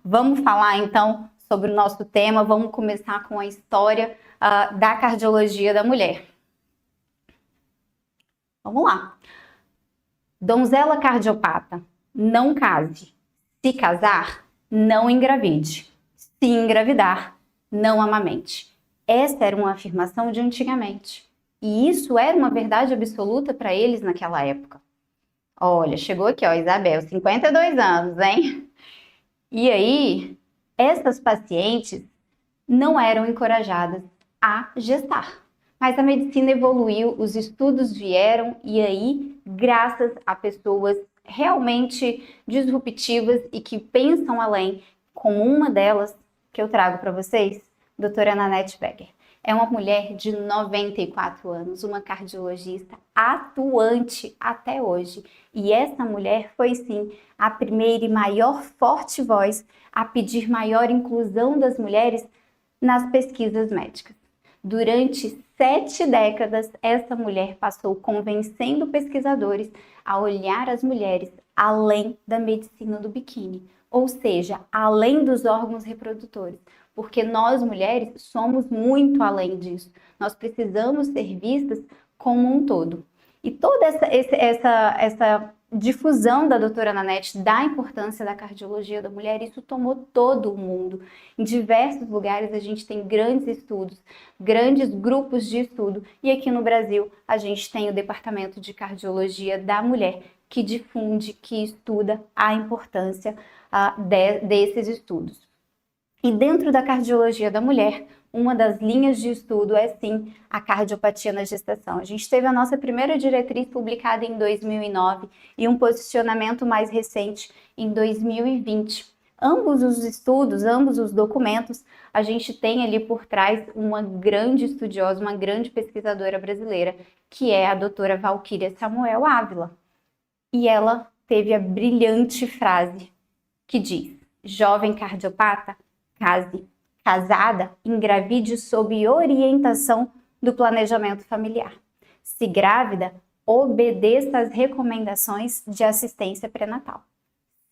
Vamos falar então sobre o nosso tema. Vamos começar com a história da cardiologia da mulher. Vamos lá. Donzela cardiopata, não case. Se casar, não engravide. Se engravidar, não amamente. Essa era uma afirmação de antigamente. E isso era uma verdade absoluta para eles naquela época. Olha, chegou aqui, ó, Isabel, 52 anos, hein? E aí, essas pacientes não eram encorajadas a gestar. Mas a medicina evoluiu, os estudos vieram e aí, graças a pessoas realmente disruptivas e que pensam além, como uma delas que eu trago para vocês, doutora Nanette Becker. É uma mulher de 94 anos, uma cardiologista atuante até hoje. E essa mulher foi, sim, a primeira e maior forte voz a pedir maior inclusão das mulheres nas pesquisas médicas. Durante 7 décadas, essa mulher passou convencendo pesquisadores a olhar as mulheres além da medicina do biquíni, ou seja, além dos órgãos reprodutores, porque nós mulheres somos muito além disso. Nós precisamos ser vistas como um todo. E toda essa difusão da doutora Nanette da importância da cardiologia da mulher, isso tomou todo o mundo. Em diversos lugares a gente tem grandes estudos, grandes grupos de estudo, e aqui no Brasil a gente tem o Departamento de Cardiologia da Mulher, que difunde, que estuda a importância desses estudos. E dentro da cardiologia da mulher, uma das linhas de estudo é sim a cardiopatia na gestação. A gente teve a nossa primeira diretriz publicada em 2009 e um posicionamento mais recente em 2020. Ambos os estudos, ambos os documentos, a gente tem ali por trás uma grande estudiosa, uma grande pesquisadora brasileira, que é a doutora Valquíria Samuel Ávila. E ela teve a brilhante frase que diz: jovem cardiopata, case, casada, engravide sob orientação do planejamento familiar. Se grávida, obedeça às recomendações de assistência pré-natal.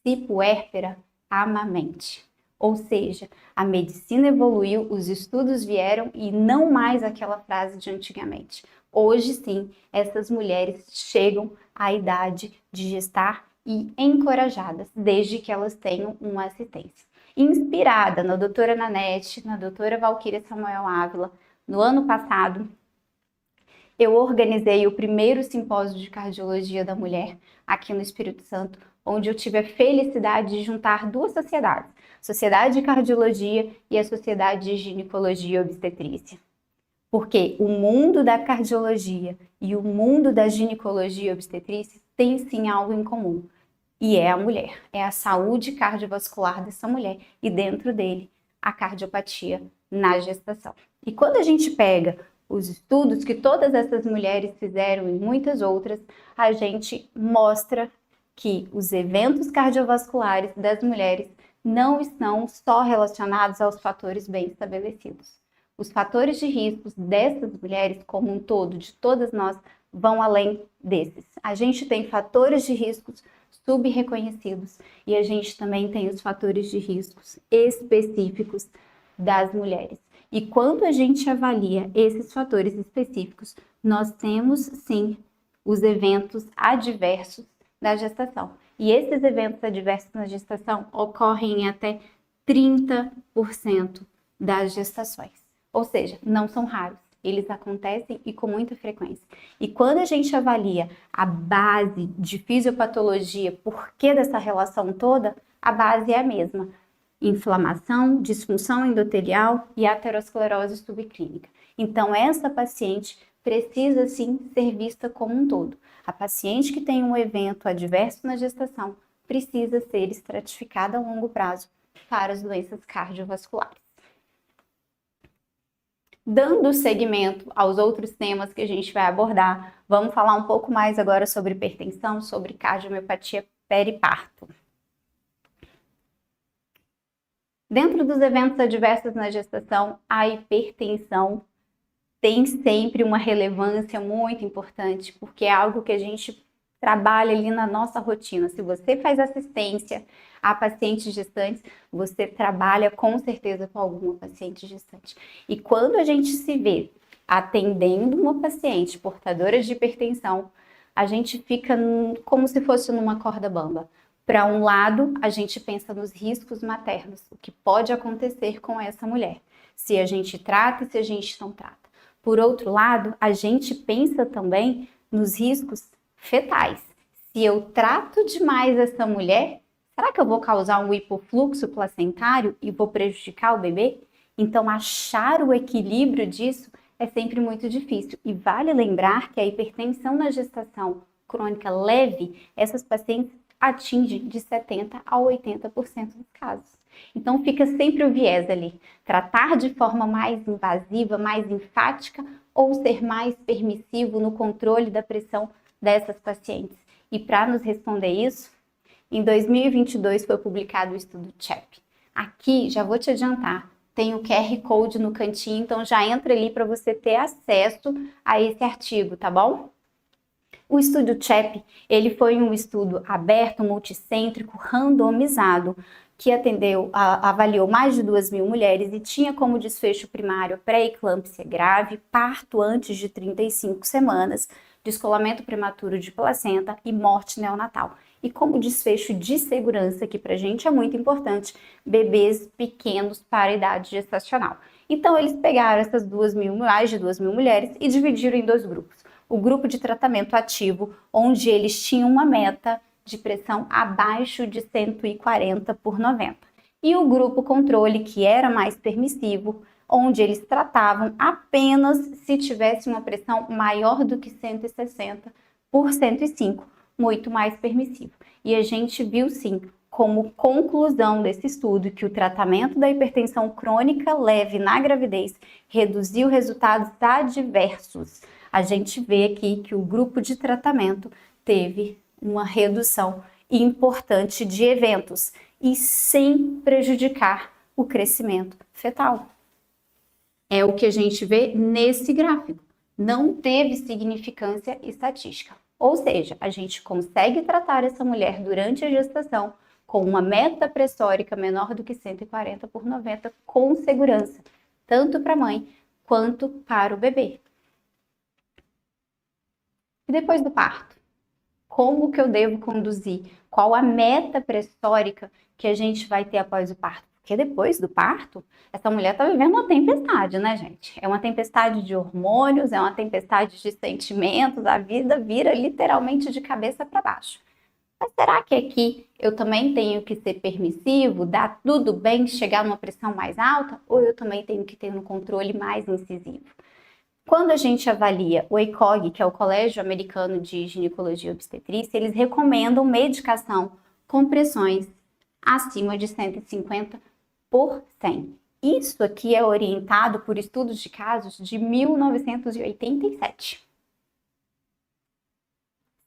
Se puérpera, amamente. Ou seja, a medicina evoluiu, os estudos vieram e não mais aquela frase de antigamente. Hoje sim, essas mulheres chegam à idade de gestar e encorajadas, desde que elas tenham uma assistência. Inspirada na doutora Nanette, na doutora Valquíria Samuel Ávila, no ano passado, eu organizei o primeiro simpósio de cardiologia da mulher aqui no Espírito Santo, onde eu tive a felicidade de juntar duas sociedades, a Sociedade de Cardiologia e a Sociedade de Ginecologia e Obstetrícia. Porque o mundo da cardiologia e o mundo da ginecologia e obstetrícia tem sim algo em comum. E é a mulher, é a saúde cardiovascular dessa mulher e dentro dele a cardiopatia na gestação. E quando a gente pega os estudos que todas essas mulheres fizeram e muitas outras, a gente mostra que os eventos cardiovasculares das mulheres não estão só relacionados aos fatores bem estabelecidos. Os fatores de riscos dessas mulheres como um todo, de todas nós, vão além desses. A gente tem fatores de riscos sub-reconhecidos e a gente também tem os fatores de riscos específicos das mulheres. E quando a gente avalia esses fatores específicos, nós temos sim os eventos adversos da gestação. E esses eventos adversos na gestação ocorrem em até 30% das gestações. Ou seja, não são raros. Eles acontecem e com muita frequência. E quando a gente avalia a base de fisiopatologia, por que dessa relação toda, a base é a mesma. Inflamação, disfunção endotelial e aterosclerose subclínica. Então, essa paciente precisa sim ser vista como um todo. A paciente que tem um evento adverso na gestação precisa ser estratificada a longo prazo para as doenças cardiovasculares. Dando seguimento aos outros temas que a gente vai abordar, vamos falar um pouco mais agora sobre hipertensão, sobre cardiomiopatia periparto. Dentro dos eventos adversos na gestação, a hipertensão tem sempre uma relevância muito importante, porque é algo que a gente trabalha ali na nossa rotina. Se você faz assistência a pacientes gestantes, você trabalha com certeza com alguma paciente gestante. E quando a gente se vê atendendo uma paciente portadora de hipertensão, a gente fica como se fosse numa corda bamba. Para um lado, a gente pensa nos riscos maternos, o que pode acontecer com essa mulher, se a gente trata e se a gente não trata. Por outro lado, a gente pensa também nos riscos fetais. Se eu trato demais essa mulher, será que eu vou causar um hipofluxo placentário e vou prejudicar o bebê? Então, achar o equilíbrio disso é sempre muito difícil. E vale lembrar que a hipertensão na gestação crônica leve, essas pacientes atingem de 70% a 80% dos casos. Então, fica sempre o viés ali. Tratar de forma mais invasiva, mais enfática, ou ser mais permissivo no controle da pressão dessas pacientes. E para nos responder isso, em 2022 foi publicado o estudo CHEP. Aqui, já vou te adiantar, tem o QR Code no cantinho, então já entra ali para você ter acesso a esse artigo, tá bom? O estudo CHEP, ele foi um estudo aberto, multicêntrico, randomizado, que avaliou mais de 2.000 mulheres e tinha como desfecho primário pré-eclâmpsia grave, parto antes de 35 semanas, descolamento prematuro de placenta e morte neonatal. E como desfecho de segurança, que pra gente é muito importante, bebês pequenos para a idade gestacional. Então eles pegaram essas mais de 2.000 mulheres e dividiram em dois grupos. O grupo de tratamento ativo, onde eles tinham uma meta de pressão abaixo de 140/90. E o grupo controle, que era mais permissivo, onde eles tratavam apenas se tivesse uma pressão maior do que 160/105, muito mais permissivo. E a gente viu sim, como conclusão desse estudo, que o tratamento da hipertensão crônica leve na gravidez reduziu resultados adversos. A gente vê aqui que o grupo de tratamento teve uma redução importante de eventos e sem prejudicar o crescimento fetal. É o que a gente vê nesse gráfico. Não teve significância estatística. Ou seja, a gente consegue tratar essa mulher durante a gestação com uma meta pressórica menor do que 140/90 com segurança, tanto para a mãe quanto para o bebê. E depois do parto? Como que eu devo conduzir? Qual a meta pressórica que a gente vai ter após o parto? Porque depois do parto, essa mulher está vivendo uma tempestade, né, gente? É uma tempestade de hormônios, é uma tempestade de sentimentos, a vida vira literalmente de cabeça para baixo. Mas será que aqui eu também tenho que ser permissivo, dar tudo bem, chegar numa pressão mais alta? Ou eu também tenho que ter um controle mais incisivo? Quando a gente avalia o ECOG, que é o Colégio Americano de Ginecologia e Obstetrícia, eles recomendam medicação com pressões acima de 150/100. Isso aqui é orientado por estudos de casos de 1987.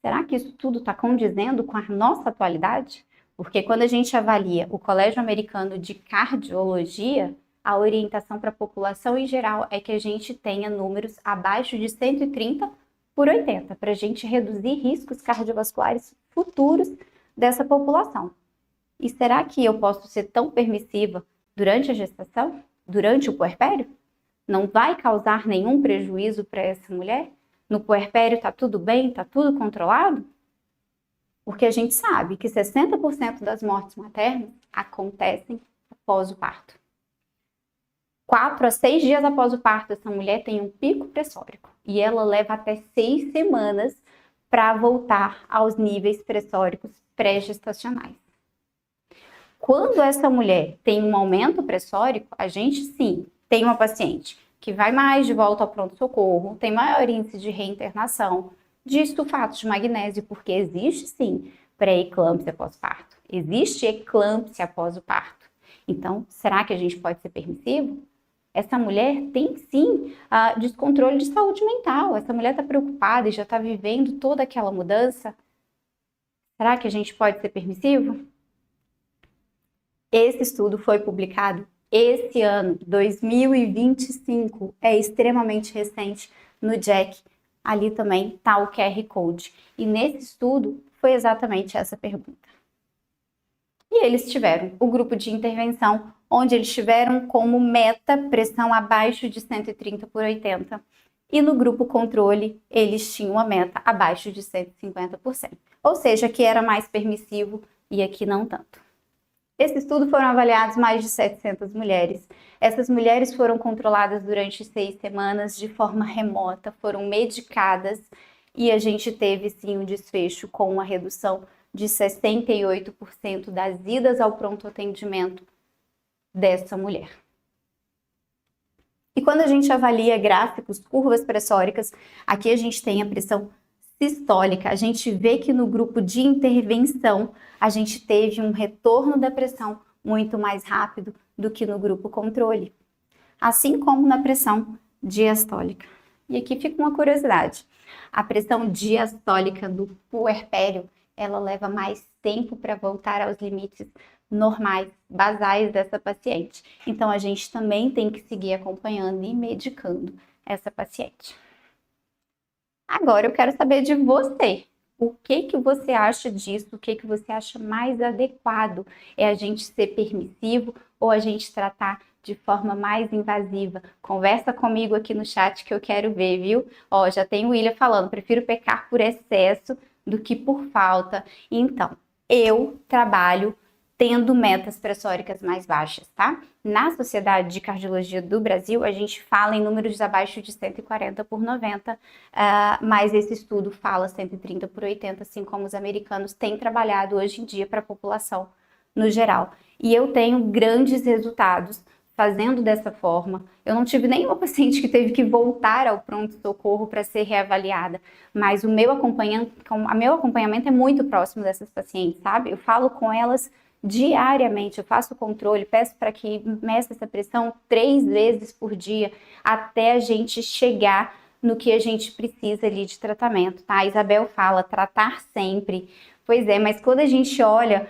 Será que isso tudo está condizendo com a nossa atualidade? Porque quando a gente avalia o Colégio Americano de Cardiologia, a orientação para a população em geral é que a gente tenha números abaixo de 130/80, para a gente reduzir riscos cardiovasculares futuros dessa população. E será que eu posso ser tão permissiva durante a gestação? Durante o puerpério? Não vai causar nenhum prejuízo para essa mulher? No puerpério está tudo bem? Está tudo controlado? Porque a gente sabe que 60% das mortes maternas acontecem após o parto. 4 a 6 dias após o parto, essa mulher tem um pico pressórico e ela leva até 6 semanas para voltar aos níveis pressóricos pré-gestacionais. Quando essa mulher tem um aumento pressórico, a gente sim tem uma paciente que vai mais de volta ao pronto-socorro, tem maior índice de reinternação, de sulfato de magnésio, porque existe sim pré-eclâmpsia pós-parto, existe eclâmpsia após o parto. Então, será que a gente pode ser permissivo? Essa mulher tem sim descontrole de saúde mental. Essa mulher está preocupada e já está vivendo toda aquela mudança. Será que a gente pode ser permissivo? Esse estudo foi publicado esse ano, 2025. É extremamente recente no JACC. ali também está o QR Code. E nesse estudo foi exatamente essa pergunta. E eles tiveram o grupo de intervenção, onde eles tiveram como meta pressão abaixo de 130/80. E no grupo controle, eles tinham a meta abaixo de 150%. Ou seja, aqui era mais permissivo e aqui não tanto. Esse estudo foram avaliados mais de 700 mulheres. Essas mulheres foram controladas durante 6 semanas de forma remota, foram medicadas e a gente teve sim um desfecho com uma redução de 68% das idas ao pronto atendimento dessa mulher. E quando a gente avalia gráficos, curvas pressóricas, aqui a gente tem a pressão sistólica. A gente vê que no grupo de intervenção, a gente teve um retorno da pressão muito mais rápido do que no grupo controle. Assim como na pressão diastólica. E aqui fica uma curiosidade. A pressão diastólica do puerpério, ela leva mais tempo para voltar aos limites normais, basais dessa paciente. Então, a gente também tem que seguir acompanhando e medicando essa paciente. Agora, eu quero saber de você. O que você acha disso? O que você acha mais adequado? É a gente ser permissivo ou a gente tratar de forma mais invasiva? Conversa comigo aqui no chat que eu quero ver, viu? Ó, já tem o William falando, prefiro pecar por excesso do que por falta. Então, eu trabalho tendo metas pressóricas mais baixas, tá? Na Sociedade de Cardiologia do Brasil, a gente fala em números abaixo de 140/90, mas esse estudo fala 130/80, assim como os americanos têm trabalhado hoje em dia para a população no geral. E eu tenho grandes resultados fazendo dessa forma. Eu não tive nenhuma paciente que teve que voltar ao pronto-socorro para ser reavaliada, mas o meu acompanhamento é muito próximo dessas pacientes, sabe? Eu falo com elas diariamente, eu faço o controle, peço para que meça essa pressão 3 vezes por dia, até a gente chegar no que a gente precisa ali de tratamento, tá? A Isabel fala, tratar sempre. Pois é, mas quando a gente olha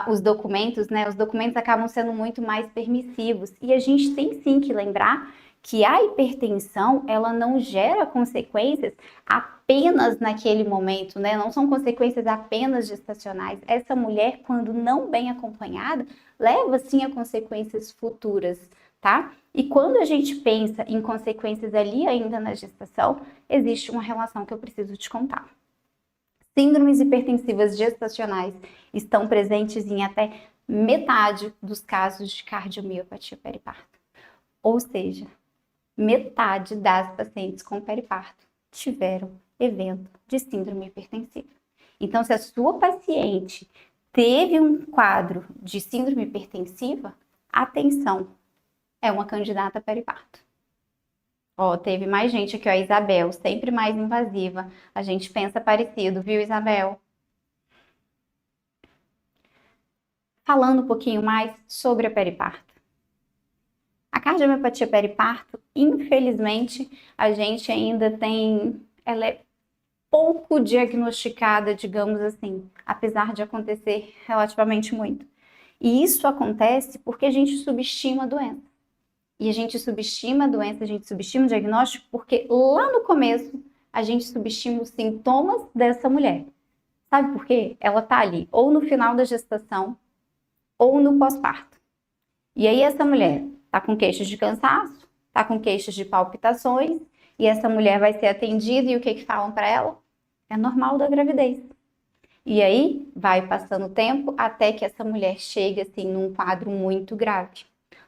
os documentos, né, os documentos acabam sendo muito mais permissivos. E a gente tem sim que lembrar que a hipertensão, ela não gera consequências apenas naquele momento, né? Não são consequências apenas gestacionais. Essa mulher, quando não bem acompanhada, leva sim a consequências futuras, tá? E quando a gente pensa em consequências ali ainda na gestação, existe uma relação que eu preciso te contar. Síndromes hipertensivas gestacionais estão presentes em até metade dos casos de cardiomiopatia periparto. Ou seja, metade das pacientes com periparto tiveram evento de síndrome hipertensiva. Então, se a sua paciente teve um quadro de síndrome hipertensiva, atenção, é uma candidata a periparto. Ó, teve mais gente aqui, ó, Isabel, sempre mais invasiva. A gente pensa parecido, viu, Isabel? Falando um pouquinho mais sobre a periparto. A cardiomiopatia periparto, infelizmente, a gente ainda ela é pouco diagnosticada, digamos assim, apesar de acontecer relativamente muito. E isso acontece porque a gente subestima a doença. E a gente subestima a doença, a gente subestima o diagnóstico, porque lá no começo a gente subestima os sintomas dessa mulher. Sabe por quê? Ela tá ali, ou no final da gestação, ou no pós-parto. E aí essa mulher tá com queixas de cansaço, tá com queixas de palpitações, e essa mulher vai ser atendida, e o que falam para ela? É normal da gravidez. E aí vai passando o tempo até que essa mulher chega assim num quadro muito grave.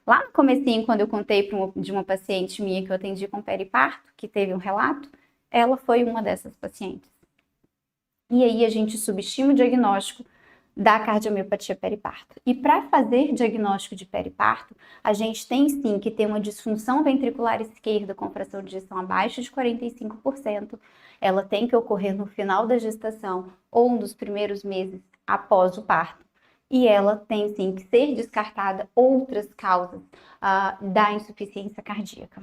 Lá no comecinho, quando eu contei de uma paciente minha que eu atendi com periparto, que teve um relato, ela foi uma dessas pacientes. E aí a gente subestima o diagnóstico da cardiomiopatia periparto. E para fazer diagnóstico de periparto, a gente tem sim que ter uma disfunção ventricular esquerda com fração de ejeção abaixo de 45%. Ela tem que ocorrer no final da gestação ou um dos primeiros meses após o parto. E ela tem sim que ser descartada outras causas da insuficiência cardíaca.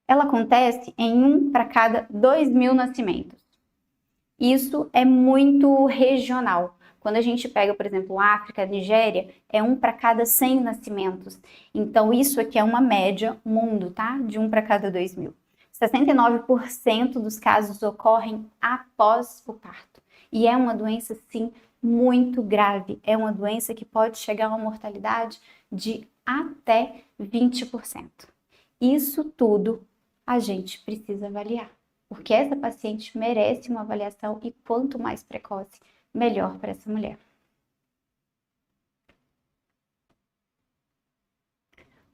Ela acontece em 1 para cada 2.000 nascimentos. Isso é muito regional. Quando a gente pega, por exemplo, África, Nigéria, é 1 para cada 100 nascimentos. Então, isso aqui é uma média mundo, tá? De 1 para cada 2.000. 69% dos casos ocorrem após o parto. E é uma doença, sim, muito grave. É uma doença que pode chegar a uma mortalidade de até 20%. Isso tudo a gente precisa avaliar, porque essa paciente merece uma avaliação e quanto mais precoce, melhor para essa mulher.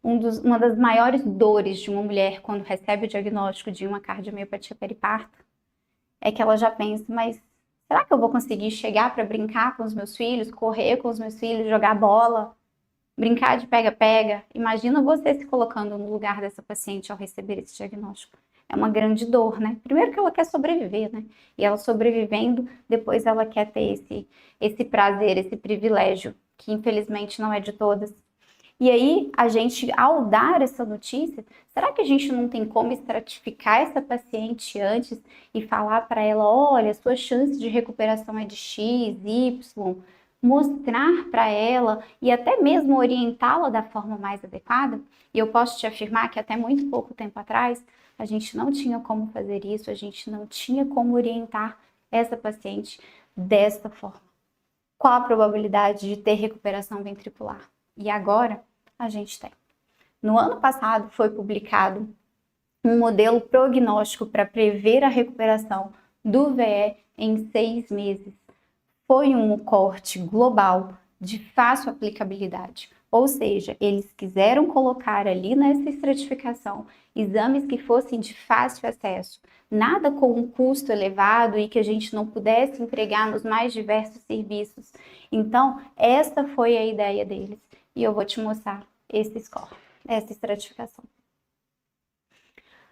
Uma das maiores dores de uma mulher quando recebe o diagnóstico de uma cardiomiopatia periparto é que ela já pensa, mas será que eu vou conseguir chegar para brincar com os meus filhos, correr com os meus filhos, jogar bola, brincar de pega-pega? Imagina você se colocando no lugar dessa paciente ao receber esse diagnóstico. É uma grande dor, né? Primeiro que ela quer sobreviver, né? E ela sobrevivendo, depois ela quer ter esse prazer, esse privilégio, que infelizmente não é de todas. E aí, a gente, ao dar essa notícia, será que a gente não tem como estratificar essa paciente antes e falar para ela, olha, sua chance de recuperação é de X, Y, mostrar para ela e até mesmo orientá-la da forma mais adequada? E eu posso te afirmar que até muito pouco tempo atrás, a gente não tinha como fazer isso, a gente não tinha como orientar essa paciente dessa forma. Qual a probabilidade de ter recuperação ventricular? E agora, a gente tem. No ano passado foi publicado um modelo prognóstico para prever a recuperação do VE em 6 meses. Foi um corte global de fácil aplicabilidade, ou seja, eles quiseram colocar ali nessa estratificação exames que fossem de fácil acesso, nada com um custo elevado e que a gente não pudesse entregar nos mais diversos serviços. Então, essa foi a ideia deles e eu vou te mostrar esse score, essa estratificação.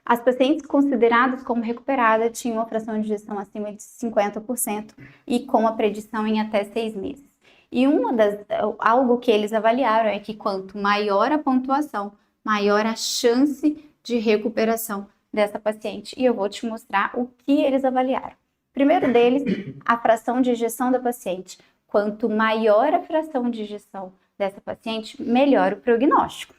As pacientes consideradas como recuperadas tinham uma fração de ejeção acima de 50% e com a predição em até 6 meses. E algo que eles avaliaram é que quanto maior a pontuação, maior a chance de recuperação dessa paciente. E eu vou te mostrar o que eles avaliaram. Primeiro deles, a fração de ejeção da paciente. Quanto maior a fração de ejeção dessa paciente, melhor o prognóstico.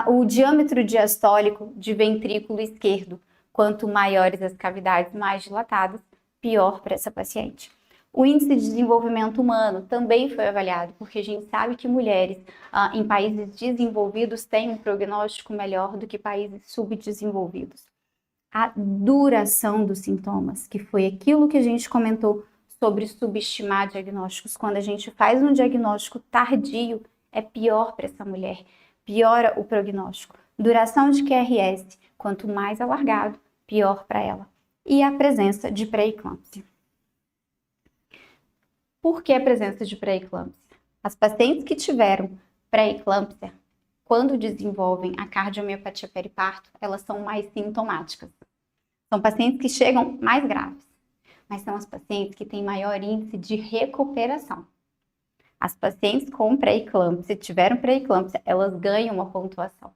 O diâmetro diastólico de ventrículo esquerdo, quanto maiores as cavidades mais dilatadas, pior para essa paciente. O índice de desenvolvimento humano também foi avaliado, porque a gente sabe que mulheres em países desenvolvidos têm um prognóstico melhor do que países subdesenvolvidos. A duração dos sintomas, que foi aquilo que a gente comentou sobre subestimar diagnósticos. Quando a gente faz um diagnóstico tardio, é pior para essa mulher, piora o prognóstico. Duração de QRS, quanto mais alargado, pior para ela. E a presença de pré-eclâmpsia. Por que a presença de pré-eclâmpsia? As pacientes que tiveram pré-eclâmpsia, quando desenvolvem a cardiomiopatia periparto, elas são mais sintomáticas. São pacientes que chegam mais graves, mas são as pacientes que têm maior índice de recuperação. As pacientes com pré-eclâmpsia, tiveram pré-eclâmpsia, elas ganham uma pontuação.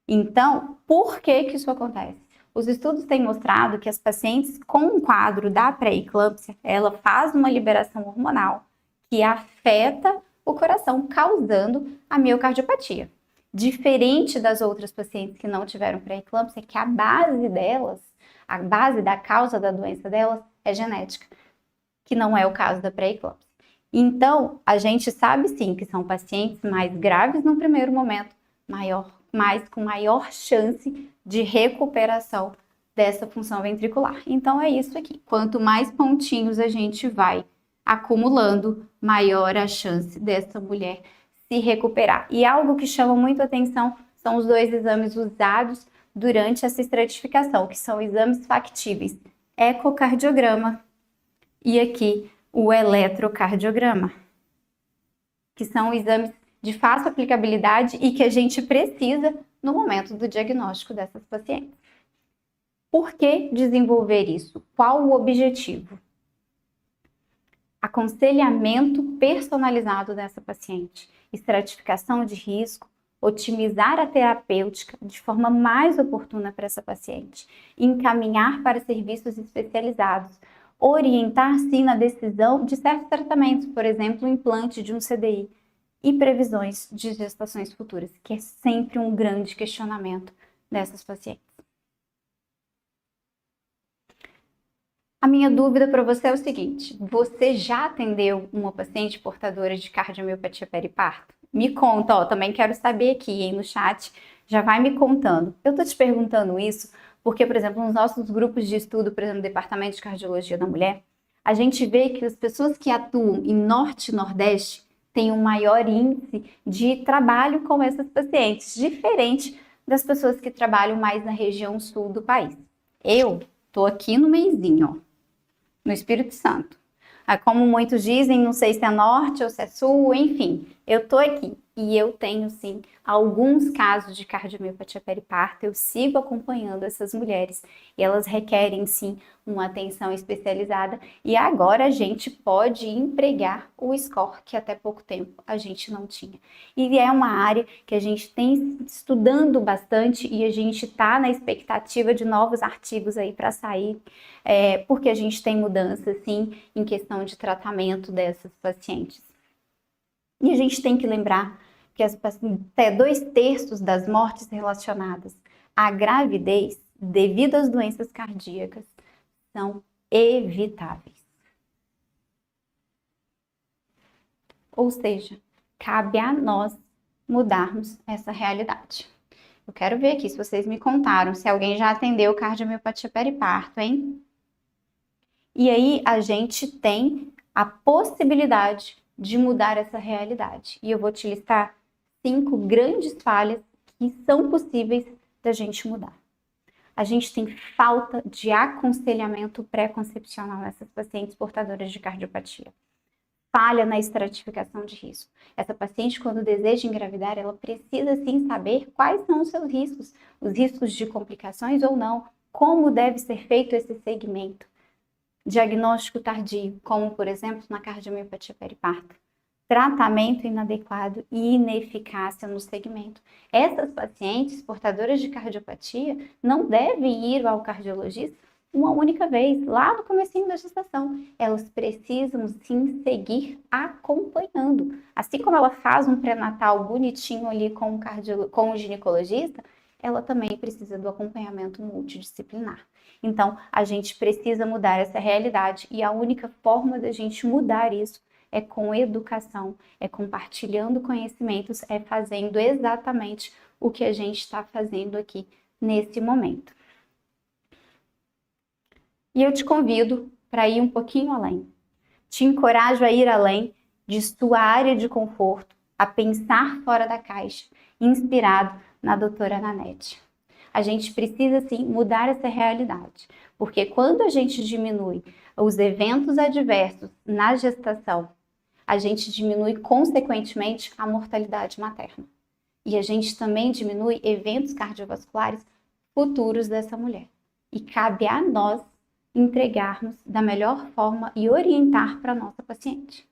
Então, por que isso acontece? Os estudos têm mostrado que as pacientes com um quadro da pré-eclâmpsia, ela faz uma liberação hormonal que afeta o coração, causando a miocardiopatia. Diferente das outras pacientes que não tiveram pré-eclâmpsia, que a base delas, a base da causa da doença delas é genética, que não é o caso da pré-eclâmpsia. Então, a gente sabe sim que são pacientes mais graves no primeiro momento, mas com maior chance de recuperação dessa função ventricular. Então, é isso aqui. Quanto mais pontinhos a gente vai acumulando, maior a chance dessa mulher se recuperar. E algo que chama muito atenção são os 2 exames usados durante essa estratificação, que são exames factíveis, ecocardiograma e aqui o eletrocardiograma, que são exames de fácil aplicabilidade e que a gente precisa no momento do diagnóstico dessas pacientes. Por que desenvolver isso? Qual o objetivo? Aconselhamento personalizado dessa paciente, estratificação de risco, otimizar a terapêutica de forma mais oportuna para essa paciente, encaminhar para serviços especializados, orientar sim na decisão de certos tratamentos, por exemplo, o implante de um CDI, e previsões de gestações futuras, que é sempre um grande questionamento dessas pacientes. A minha dúvida para você é o seguinte: você já atendeu uma paciente portadora de cardiomiopatia periparto? Me conta, ó, também quero saber aqui, hein, no chat, já vai me contando. Eu tô te perguntando isso porque, por exemplo, nos nossos grupos de estudo, por exemplo, no Departamento de Cardiologia da Mulher, a gente vê que as pessoas que atuam em Norte e Nordeste têm um maior índice de trabalho com essas pacientes, diferente das pessoas que trabalham mais na região sul do país. Eu tô aqui no meizinho, ó, no Espírito Santo. Como muitos dizem, não sei se é norte ou se é sul, enfim, eu tô aqui. E eu tenho, sim, alguns casos de cardiomiopatia periparto, eu sigo acompanhando essas mulheres e elas requerem, sim, uma atenção especializada e agora a gente pode empregar o score que até pouco tempo a gente não tinha. E é uma área que a gente tem estudando bastante e a gente está na expectativa de novos artigos aí para sair, porque a gente tem mudança, sim, em questão de tratamento dessas pacientes. E a gente tem que lembrar que até 2/3 das mortes relacionadas à gravidez, devido às doenças cardíacas, são evitáveis. Ou seja, cabe a nós mudarmos essa realidade. Eu quero ver aqui se vocês me contaram, se alguém já atendeu cardiomiopatia periparto, hein? E aí a gente tem a possibilidade de mudar essa realidade. E eu vou te listar 5 grandes falhas que são possíveis da gente mudar. A gente tem falta de aconselhamento pré-concepcional nessas pacientes portadoras de cardiopatia. Falha na estratificação de risco. Essa paciente, quando deseja engravidar, ela precisa sim saber quais são os seus riscos, os riscos de complicações ou não, como deve ser feito esse segmento. Diagnóstico tardio, como por exemplo na cardiomiopatia periparto. Tratamento inadequado e ineficácia no segmento. Essas pacientes portadoras de cardiopatia não devem ir ao cardiologista uma única vez, lá no comecinho da gestação. Elas precisam sim seguir acompanhando. Assim como ela faz um pré-natal bonitinho ali com o ginecologista, ela também precisa do acompanhamento multidisciplinar. Então, a gente precisa mudar essa realidade e a única forma da gente mudar isso é com educação, é compartilhando conhecimentos, é fazendo exatamente o que a gente está fazendo aqui nesse momento. E eu te convido para ir um pouquinho além. Te encorajo a ir além de sua área de conforto, a pensar fora da caixa, inspirado na doutora Nanete. A gente precisa, sim, mudar essa realidade, porque quando a gente diminui os eventos adversos na gestação, a gente diminui, consequentemente, a mortalidade materna. E a gente também diminui eventos cardiovasculares futuros dessa mulher. E cabe a nós entregarmos da melhor forma e orientar para a nossa paciente.